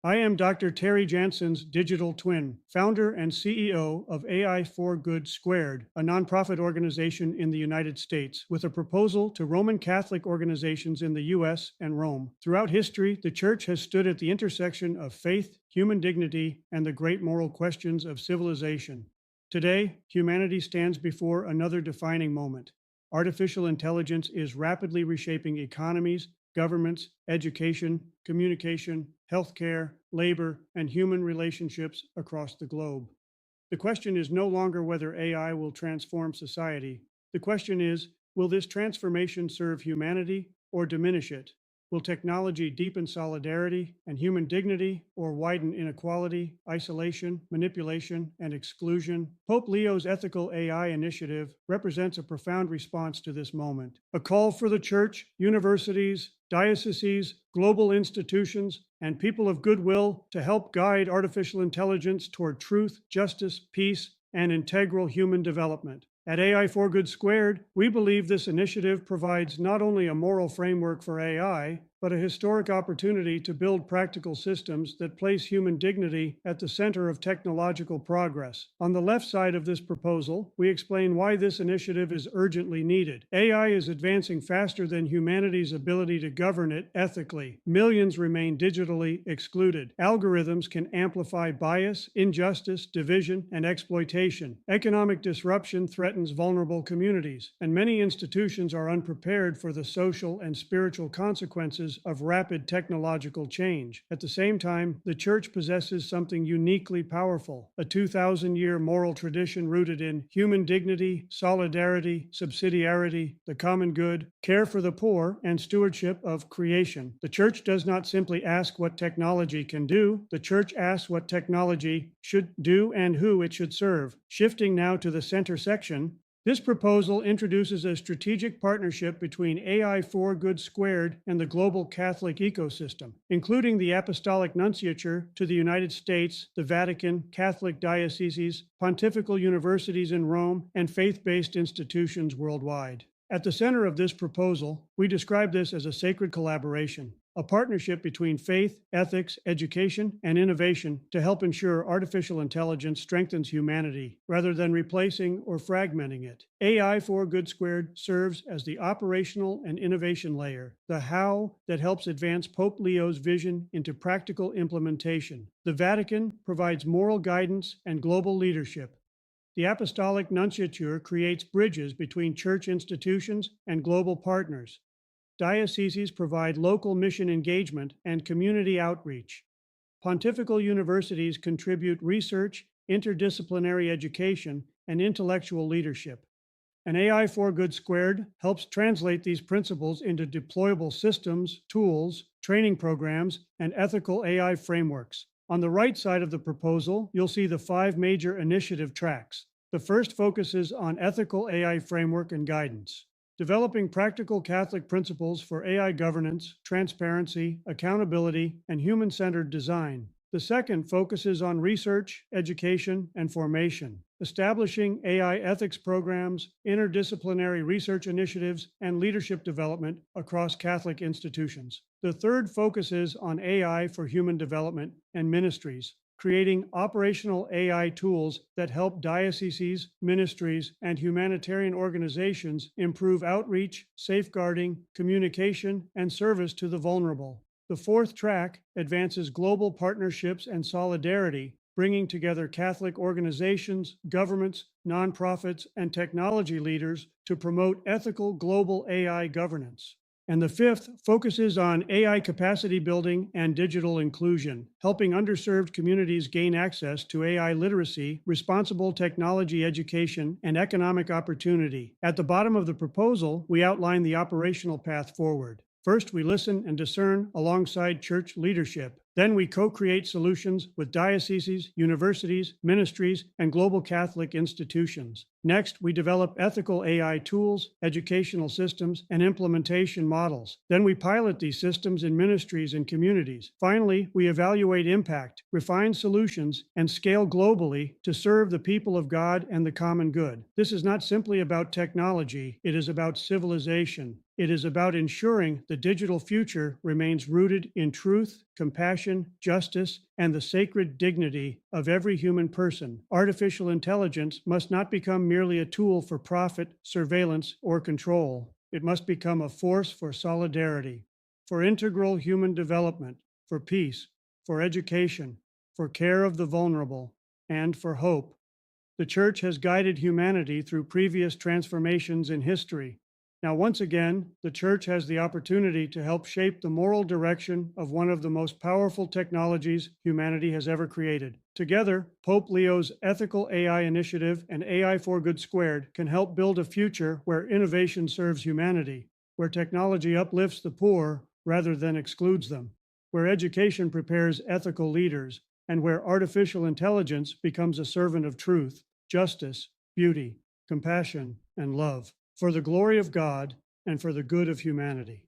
I am Dr. Terry Jansen's digital twin, founder and CEO of AI for Good Squared, a nonprofit organization in the United States, with a proposal to Roman Catholic organizations in the US and Rome. Throughout history, the Church has stood at the intersection of faith, human dignity, and the great moral questions of civilization. Today, humanity stands before another defining moment. Artificial intelligence is rapidly reshaping economies, governments, education, communication, healthcare, labor, and human relationships across the globe. The question is no longer whether AI will transform society. The question is, will this transformation serve humanity or diminish it? Will technology deepen solidarity and human dignity or widen inequality, isolation, manipulation, and exclusion? Pope Leo's ethical AI initiative represents a profound response to this moment, a call for the church, universities, dioceses, global institutions, and people of goodwill to help guide artificial intelligence toward truth, justice, peace, and integral human development. At AI for Good Squared, we believe this initiative provides not only a moral framework for AI, but a historic opportunity to build practical systems that place human dignity at the center of technological progress. On the left side of this proposal, we explain why this initiative is urgently needed. AI is advancing faster than humanity's ability to govern it ethically. Millions remain digitally excluded. Algorithms can amplify bias, injustice, division, and exploitation. Economic disruption threatens vulnerable communities, and many institutions are unprepared for the social and spiritual consequences of rapid technological change. At the same time, the Church possesses something uniquely powerful, a 2,000-year moral tradition rooted in human dignity, solidarity, subsidiarity, the common good, care for the poor, and stewardship of creation. The Church does not simply ask what technology can do, the Church asks what technology should do and who it should serve. Shifting now to the center section, this proposal introduces a strategic partnership between AI for Good Squared and the global Catholic ecosystem, including the Apostolic Nunciature to the United States, the Vatican, Catholic dioceses, pontifical universities in Rome, and faith-based institutions worldwide. At the center of this proposal, we describe this as a sacred collaboration, a partnership between faith, ethics, education, and innovation to help ensure artificial intelligence strengthens humanity rather than replacing or fragmenting it. AI for Good Squared serves as the operational and innovation layer, the how that helps advance Pope Leo's vision into practical implementation. The Vatican provides moral guidance and global leadership. The Apostolic Nunciature creates bridges between church institutions and global partners. Dioceses provide local mission engagement and community outreach. Pontifical universities contribute research, interdisciplinary education, and intellectual leadership. And AI for Good Squared helps translate these principles into deployable systems, tools, training programs, and ethical AI frameworks. On the right side of the proposal, you'll see the 5 major initiative tracks. The first focuses on ethical AI framework and guidance, developing practical Catholic principles for AI governance, transparency, accountability, and human-centered design. The second focuses on research, education, and formation, establishing AI ethics programs, interdisciplinary research initiatives, and leadership development across Catholic institutions. The third focuses on AI for human development and ministries, creating operational AI tools that help dioceses, ministries, and humanitarian organizations improve outreach, safeguarding, communication, and service to the vulnerable. The fourth track advances global partnerships and solidarity, bringing together Catholic organizations, governments, nonprofits, and technology leaders to promote ethical global AI governance. And the fifth focuses on AI capacity building and digital inclusion, helping underserved communities gain access to AI literacy, responsible technology education, and economic opportunity. At the bottom of the proposal, we outline the operational path forward. First, we listen and discern alongside church leadership. Then we co-create solutions with dioceses, universities, ministries, and global Catholic institutions. Next, we develop ethical AI tools, educational systems, and implementation models. Then we pilot these systems in ministries and communities. Finally, we evaluate impact, refine solutions, and scale globally to serve the people of God and the common good. This is not simply about technology, it is about civilization. It is about ensuring the digital future remains rooted in truth, compassion, justice, and the sacred dignity of every human person. Artificial intelligence must not become merely a tool for profit, surveillance, or control. It must become a force for solidarity, for integral human development, for peace, for education, for care of the vulnerable, and for hope. The Church has guided humanity through previous transformations in history. Now, once again, the Church has the opportunity to help shape the moral direction of one of the most powerful technologies humanity has ever created. Together, Pope Leo's Ethical AI Initiative and AI for Good Squared can help build a future where innovation serves humanity, where technology uplifts the poor rather than excludes them, where education prepares ethical leaders, and where artificial intelligence becomes a servant of truth, justice, beauty, compassion, and love, for the glory of God and for the good of humanity.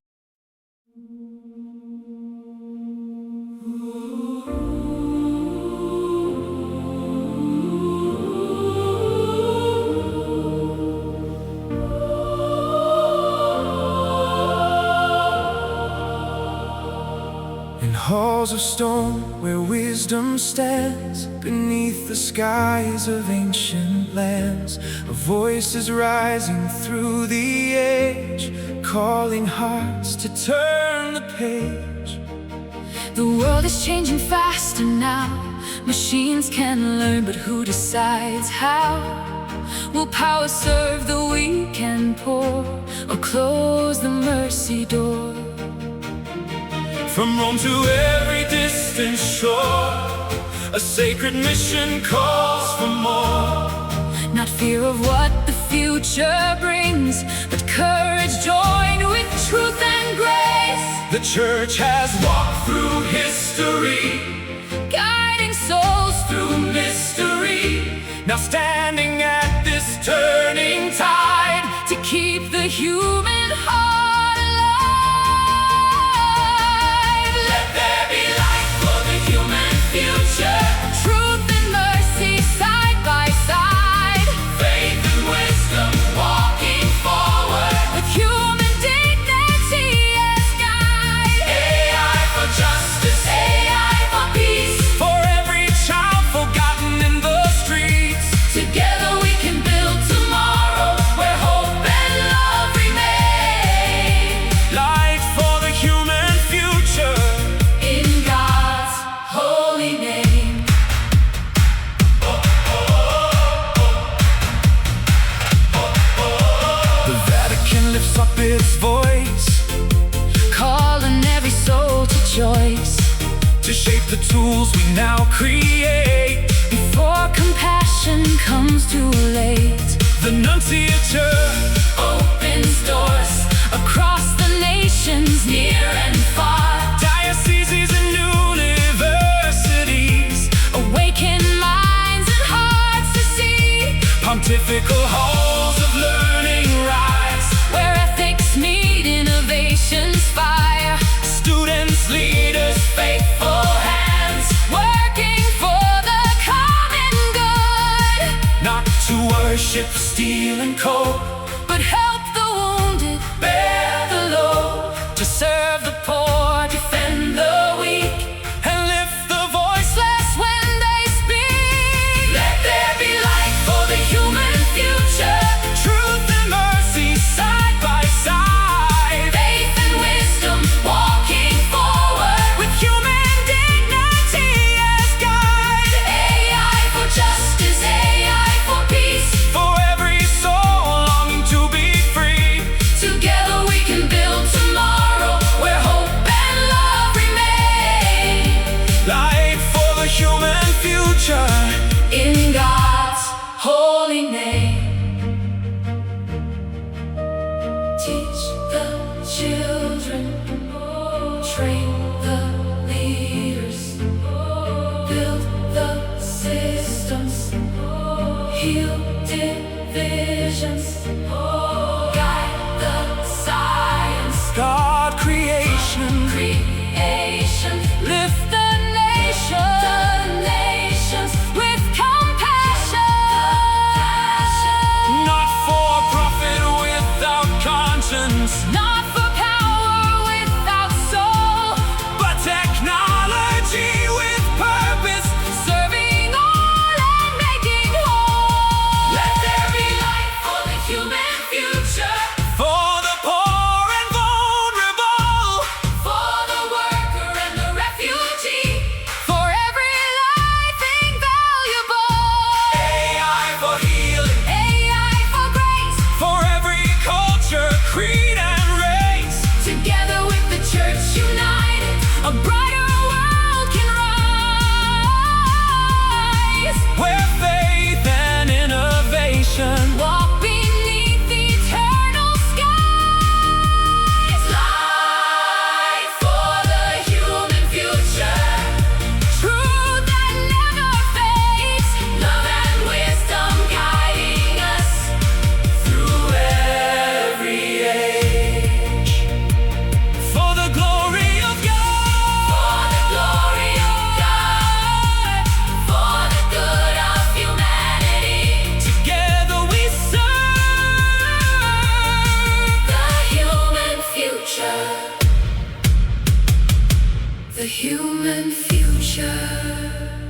In halls of stone where wisdom stands, beneath the skies of ancient lands, a voice is rising through the age, calling hearts to turn the page. The world is changing faster now. Machines can learn, but who decides how? Will power serve the weak and poor, or close the mercy door? From Rome to every distant shore, a sacred mission calls for more. Not fear of what the future brings, but courage joined with truth and grace. The Church has walked through history, Guiding souls through mystery, now standing at this turning tide to keep the human heart alive. Let there be light for the human future. Truth and mercy side by side, Faith and wisdom walking forward. with human dignity as guide. AI for justice, AI for peace. for every child forgotten in the streets. Together we can build tomorrow where hope and love remain. Light for the human future. In God's holy name. The Vatican lifts up its voice Calling every soul to choice. to shape the tools we now create. Before compassion comes too late, The Nunciature opens doors across the nations, near and far. dioceses and universities, Awaken minds and hearts to see, pontifical halls of learning rise. where ethics meet innovation's fire. Students, leaders, faithful hands, Working for the common good, not to worship, steal, and cope, but help the wounded bear the load, to serve the poor, defend the weak, and lift the voiceless. when they speak. Let there be light for the human future. Truth and mercy side by side. Faith and wisdom walking forward, With human dignity as guide. AI for justice, AI for peace. For every soul longing to be free. Together we can build tomorrow where hope and love remain. Light for the human future. In God's holy name. Teach the children, train the leaders, build the systems, heal divisions, guide the science, God creation. creation, lift the nations with compassion. Human future.